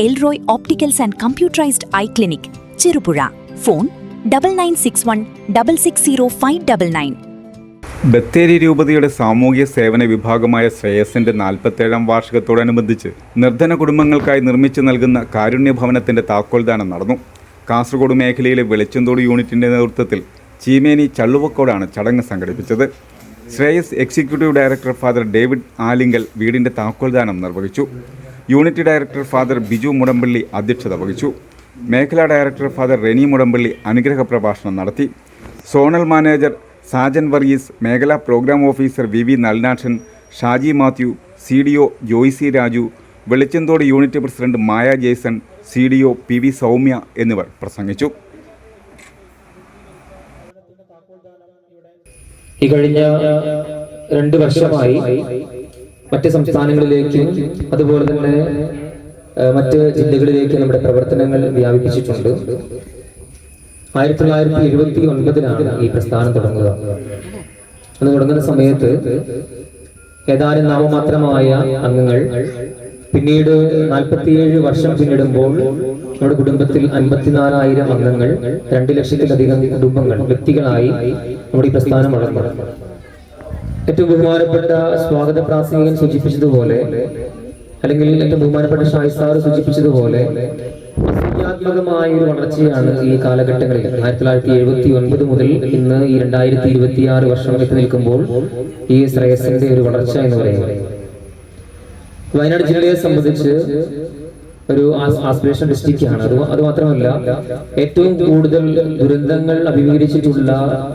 El Roi opticals and computerised eye clinic, Cherupuzha. Phone 9961660599. Bathery രൂപതയുടെ സാമൂഹ്യ സേവന വിഭാഗമായ ശ്രേയസിന്റെ 47-ാം വാർഷികത്തോടനുബന്ധിച്ച് നിർധന കുടുംബങ്ങൾക്കായി നിർമ്മിച്ചു നൽകുന്ന കാരുണ്യഭവനത്തിന്റെ താക്കോൽദാനം നടന്നു. കാസർഗോഡ് മേഖലയിലെ വെളിച്ചന്തോട് യൂണിറ്റിന്റെ നേതൃത്വത്തിൽ ചീമേനി ചള്ളുവക്കോടാണ് ചടങ്ങ് സംഘടിപ്പിച്ചത്. Shreyas executive director father David Alinkal വീടിന്റെ താക്കോൽദാനം നിർവഹിച്ചു. യൂണിറ്റ് ഡയറക്ടർ ഫാദർ ബിജു മുടമ്പള്ളി അധ്യക്ഷത വഹിച്ചു. മേഖലാ ഡയറക്ടർ ഫാദർ റെനി മുടമ്പള്ളി അനുഗ്രഹ പ്രഭാഷണം നടത്തി. സോണൽ മാനേജർ സാജൻ വർഗീസ്, മേഖലാ program officer V Nalinakshan, Shaji Mathew, CDO Joycy Raju, Velichanthode unit president Maya Jason, CDO PV Soumya എന്നിവർ പ്രസംഗിച്ചു. ഈ കഴിഞ്ഞ 2 വർഷമായി മറ്റ് സംസ്ഥാനങ്ങളിലേക്ക് അതുപോലെ തന്നെ മറ്റ് ജില്ലകളിലേക്ക് നമ്മുടെ പ്രവർത്തനങ്ങൾ വ്യാപിപ്പിച്ചിട്ടുണ്ട്. 1979 ഈ പ്രസ്ഥാനം തുടങ്ങുക. അന്ന് തുടങ്ങുന്ന സമയത്ത് ഏതാനും നാമമാത്രമായ അംഗങ്ങൾ, പിന്നീട് 47 വർഷം പിന്നിടുമ്പോൾ നമ്മുടെ കുടുംബത്തിൽ 54,000 അംഗങ്ങൾ, 2 ലക്ഷത്തിലധികം കുടുംബങ്ങൾ, വ്യക്തികളായി നമ്മുടെ ഈ പ്രസ്ഥാനം വളർന്നു. ഏറ്റവും ബഹുമാനപ്പെട്ട സ്വാഗത പ്രാസംഗികൻ സൂചിപ്പിച്ചതുപോലെ, അല്ലെങ്കിൽ ഏറ്റവും ബഹുമാനപ്പെട്ട ഷായി സാർ സൂചിപ്പിച്ചതുപോലെ, അസൂയാത്മകമായ ഒരു വളർച്ചയാണ് ഈ കാലഘട്ടങ്ങളിൽ 1979 മുതൽ ഇന്ന് ഈ 2026 വർഷം എത്തി നിൽക്കുമ്പോൾ ഈ ശ്രേയസിന്റെ ഒരു വളർച്ച എന്ന് പറയുന്നത്. വയനാട് ജില്ലയെ സംബന്ധിച്ച് ഒരു ആസ്പിറേഷൻ ഡിസ്ട്രിക്റ്റാണ്. അത് മാത്രമല്ല, ഏറ്റവും കൂടുതൽ ദുരന്തങ്ങൾ അഭിമുഖീകരിച്ചിട്ടുള്ള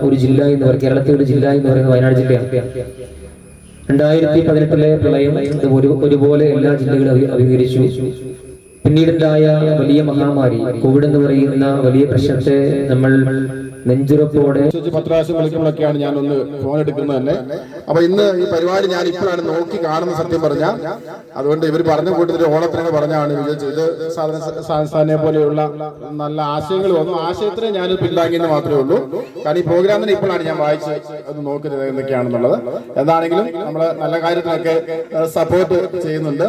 ഒരു ജില്ല എന്ന് പറയുന്നത്, കേരളത്തിലെ ഒരു ജില്ല എന്ന് പറയുന്നത് വയനാട് ജില്ലയാണ്. 2018 പ്രളയം ഒരുപോലെ എല്ലാ ജില്ലകളും അഭിമുഖീകരിച്ചു. പിന്നീടുണ്ടായ വലിയ മഹാമാരി കോവിഡ് എന്ന് പറയുന്ന വലിയ പ്രശ്നത്തെ നമ്മൾ നെഞ്ചുറപ്പോടെ വിളിക്കുമ്പോഴൊക്കെയാണ് ഞാൻ ഒന്ന് ഫോൺ എടുക്കുന്നത് തന്നെ. അപ്പൊ ഇന്ന് ഈ പരിപാടി ഞാൻ ഇപ്പോഴാണ് നോക്കി കാണുന്ന, സത്യം പറഞ്ഞാൽ. അതുകൊണ്ട് ഇവർ പറഞ്ഞ കൂട്ടത്തിൽ ഓണത്തിനൊക്കെ പറഞ്ഞാണ് വിചാരിച്ചത്. ഇത് സാധനെ പോലെയുള്ള നല്ല ആശയങ്ങൾ വന്നു. ആശയത്തിന് ഞാൻ പിന്താങ്ങിയെന്ന് മാത്രമേ ഉള്ളൂ. കാരണം ഈ പ്രോഗ്രാമിന് ഇപ്പോഴാണ് ഞാൻ വായിച്ച് അത് നോക്കുന്നത് എന്തൊക്കെയാണെന്നുള്ളത്. എന്താണെങ്കിലും നമ്മള് നല്ല കാര്യത്തിനൊക്കെ സപ്പോർട്ട് ചെയ്യുന്നുണ്ട്.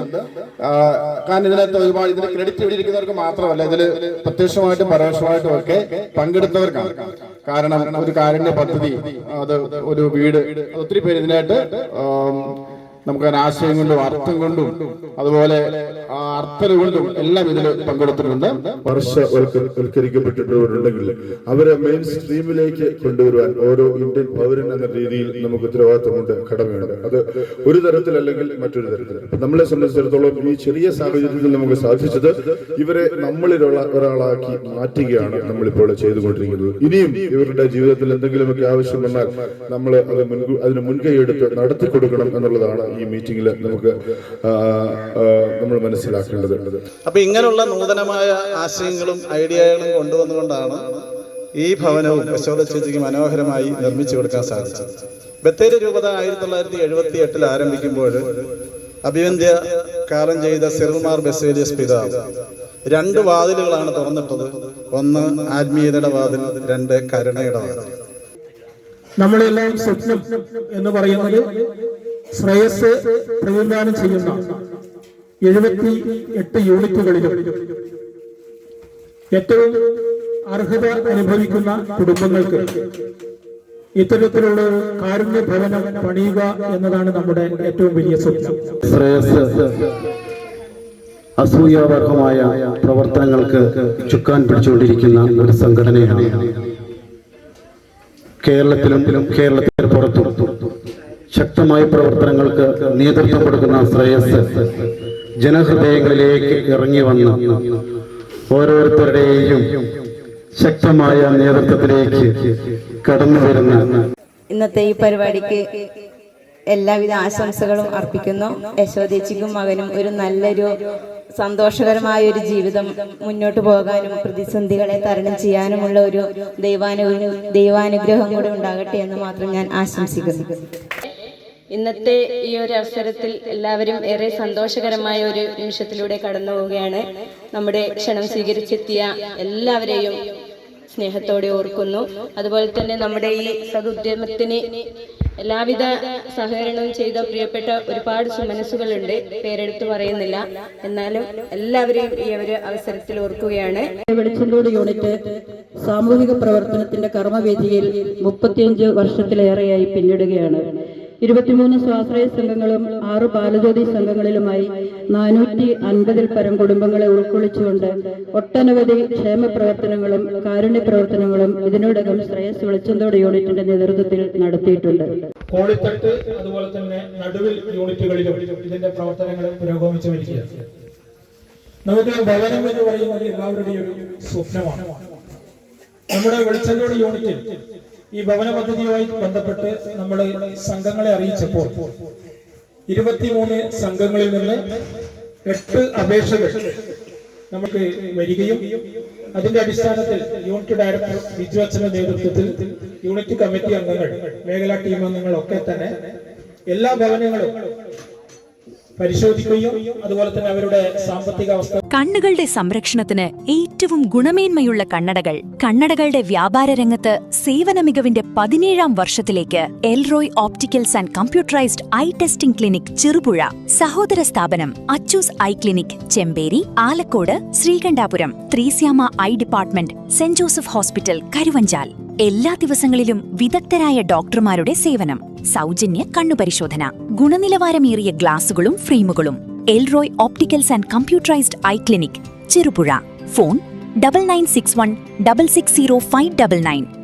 കാരണം ഇതിനകത്ത് ഒരുപാട് ഇതിന് ക്രെഡിറ്റ് ഇരിക്കുന്നവർക്ക് മാത്രമല്ല, ഇതിൽ പ്രത്യക്ഷമായിട്ടും പരോക്ഷമായിട്ടും ഒക്കെ പങ്കെടുത്തവർക്കാണ്. കാരണം ഒരു കാരുണ്യ പദ്ധതി, അത് ഒരു വീട്, ഒത്തിരി പേര് ഇതിനായിട്ട് നമുക്ക് ആശയം കൊണ്ടും അർത്ഥം കൊണ്ടും അതുപോലെ അർത്ഥം കൊണ്ടും എല്ലാം ഇതിൽ പങ്കെടുത്തിട്ടുണ്ട്. പാർശ്വവൽക്കരിക്കപ്പെട്ടിട്ടുണ്ടെങ്കിൽ അവരെ മെയിൻ സ്ട്രീമിലേക്ക് കൊണ്ടുവരുവാൻ ഓരോ ഇന്ത്യൻ പൗരൻ എന്ന രീതിയിൽ നമുക്ക് ഉത്തരവാദിത്തമുണ്ട്, കടമയുണ്ട്. അത് ഒരു തരത്തിലല്ലെങ്കിൽ മറ്റൊരു തരത്തിൽ. നമ്മളെ സംബന്ധിച്ചിടത്തോളം ഈ ചെറിയ സാഹചര്യത്തിൽ നമുക്ക് സാധിച്ചത് ഇവരെ നമ്മളിലുള്ള ഒരാളാക്കി മാറ്റുകയാണ് നമ്മളിപ്പോൾ ചെയ്തുകൊണ്ടിരിക്കുന്നത്. ഇനിയും ഇവരുടെ ജീവിതത്തിൽ എന്തെങ്കിലുമൊക്കെ ആവശ്യം വന്നാൽ നമ്മൾ അതിന് മുൻകൈ എടുത്ത് നടത്തി കൊടുക്കണം എന്നുള്ളതാണ് ഈ മീറ്റിംഗിൽ നമുക്ക് നമ്മൾ മനസ്സിലാക്കേണ്ടത്. അപ്പൊ ഇങ്ങനെയുള്ള നൂതനമായ ആശയങ്ങളും ഐഡിയകളും കൊണ്ടുവന്നുകൊണ്ടാണ് ഈ ഭവനവും യശോദ ചേച്ചിക്ക് മനോഹരമായി നിർമ്മിച്ചു കൊടുക്കാൻ സാധിച്ചത്. ബത്തേരി രൂപത 1978 ആരംഭിക്കുമ്പോൾ അഭിവന്ദ്യ കാലം ചെയ്ത സിറിൽമാർ ബസേലിയസ് പിതാവ് 2 വാതിലുകളാണ് തുറന്നിട്ടത്. ഒന്ന് ആത്മീയതയുടെ വാതിൽ, 2 കരുണയുടെ വാതിൽ. നമ്മളെല്ലാം സ്വപ്നം എന്ന് പറയുന്നത് ശ്രേയസ് പ്രതിനിധാനം ചെയ്യുന്ന 78 യൂണിറ്റുകളിലും ഏറ്റവും അർഹത അനുഭവിക്കുന്ന കുടുംബങ്ങൾക്ക് ഇത്തരത്തിലുള്ള കാരുണ്യ ഭവനം പണിയുക എന്നതാണ് നമ്മുടെ ഏറ്റവും വലിയ സ്വപ്നം. ശ്രേയസ് അസൂയാവർഹമായ പ്രവർത്തനങ്ങൾക്ക് ചുക്കാൻ പിടിച്ചുകൊണ്ടിരിക്കുന്ന ഒരു സംഘടനയാണ്. കേരളത്തിലും കേരളത്തിന് പുറത്തും ശക്തമായ പ്രവർത്തനങ്ങൾക്ക് നേതൃത്വം കൊടുക്കുന്ന ശ്രേയസ് ജനഹൃദയങ്ങളിലേക്ക് ഇറങ്ങി വന്ന് ഓരോരുത്തരുടെയും ശക്തമായ നേതൃത്വത്തിലേക്ക് കടന്നു വരുന്ന ഇന്നത്തെ ഈ പരിപാടിക്ക് എല്ലാവിധ ആശംസകളും അർപ്പിക്കുന്നു. യശോദേച്ചിക്കും മകനും ഒരു നല്ലൊരു സന്തോഷകരമായ ഒരു ജീവിതം മുന്നോട്ട് പോകാനും പ്രതിസന്ധികളെ തരണം ചെയ്യാനുമുള്ള ഒരു ദൈവാനുഗ്രഹം കൂടെ ഉണ്ടാകട്ടെ എന്ന് മാത്രം ഞാൻ ആശംസിക്കുന്നു. ഇന്നത്തെ ഈ ഒരു അവസരത്തിൽ എല്ലാവരും ഏറെ സന്തോഷകരമായ ഒരു നിമിഷത്തിലൂടെ കടന്നു പോവുകയാണ്. നമ്മുടെ ക്ഷണം സ്വീകരിച്ചെത്തിയ എല്ലാവരെയും സ്നേഹത്തോടെ ഓർക്കുന്നു. അതുപോലെ തന്നെ നമ്മുടെ ഈ സദുദ്യമത്തിന് എല്ലാവിധ സഹകരണവും ചെയ്ത പ്രിയപ്പെട്ട ഒരുപാട് സുമനസ്സുകളുണ്ട്, പേരെടുത്ത് പറയുന്നില്ല. എന്നാലും എല്ലാവരെയും ഈ ഒരു അവസരത്തിൽ ഓർക്കുകയാണ്. വെളിച്ചന്തോട് യൂണിറ്റ് സാമൂഹിക പ്രവർത്തനത്തിന്റെ കർമ്മവേദിയിൽ 35 വർഷത്തിലേറെയായി പിന്നിടുകയാണ്. 23 സ്വാശ്രയ സംഘങ്ങളും 6 ബാലജ്യോതി സംഘങ്ങളിലുമായി 450-ൽ പരം കുടുംബങ്ങളെ ഉൾക്കൊള്ളിച്ചുകൊണ്ട് ഒട്ടനവധി ക്ഷേമ പ്രവർത്തനങ്ങളും കാരുണ്യ പ്രവർത്തനങ്ങളും ഇതിനോടകം ശ്രേയസ് വെളിച്ചന്തോട് യൂണിറ്റിന്റെ നേതൃത്വത്തിൽ നടത്തിയിട്ടുണ്ട്. കോളിത്തട്ട് അതുപോലെ തന്നെ നടുവിൽ യൂണിറ്റുകളിലും ഇതിന്റെ പ്രവർത്തനങ്ങൾ പുരോഗമിച്ചു വരികയാണ്. നമുക്ക് ഭവനം എന്ന് പറയുന്നത് എല്ലാവരുടെയും ഒരു സ്വപ്നമാണ്. നമ്മുടെ വെളിച്ചന്തോട് യൂണിറ്റിൽ ഈ ഭവന പദ്ധതിയുമായി ബന്ധപ്പെട്ട് നമ്മൾ സംഘങ്ങളെ അറിയിച്ചപ്പോൾ 23 സംഘങ്ങളിൽ നിന്ന് 8 അപേക്ഷകൾ നമുക്ക് വരികയും അതിന്റെ അടിസ്ഥാനത്തിൽ യൂണിറ്റ് ഡയറക്ടർ ബിജു അച്ഛന്റെ നേതൃത്വത്തിൽ യൂണിറ്റ് കമ്മിറ്റി അംഗങ്ങൾ, മേഖലാ ടീം അംഗങ്ങളൊക്കെ തന്നെ എല്ലാ ഭവനങ്ങളും പരിശോധിക്കുകയും അതുപോലെ തന്നെ അവരുടെ സാമ്പത്തിക അവസ്ഥ. കണ്ണുകളുടെ സംരക്ഷണത്തിന് ഏറ്റവും ഗുണമേന്മയുള്ള കണ്ണടകളുടെ വ്യാപാര രംഗത്ത് സേവന മികവിന്റെ 17ാം വർഷത്തിലേക്ക് Elroy opticals and computerised eye testing clinic Cherupuzha, സഹോദര സ്ഥാപനം Achoos eye clinic Chemperi, Alakode, Sreekandapuram, Thresiamma eye department, സെന്റ് ജോസഫ് ഹോസ്പിറ്റൽ, കരുവഞ്ചാൽ. എല്ലാ ദിവസങ്ങളിലും വിദഗ്ധരായ ഡോക്ടർമാരുടെ സേവനം, സൗജന്യ കണ്ണുപരിശോധന, ഗുണനിലവാരമേറിയ ഗ്ലാസുകളും ഫ്രെയിമുകളും. Elroy opticals and computerised eye clinic Cherupuzha. Phone 9961 660 599.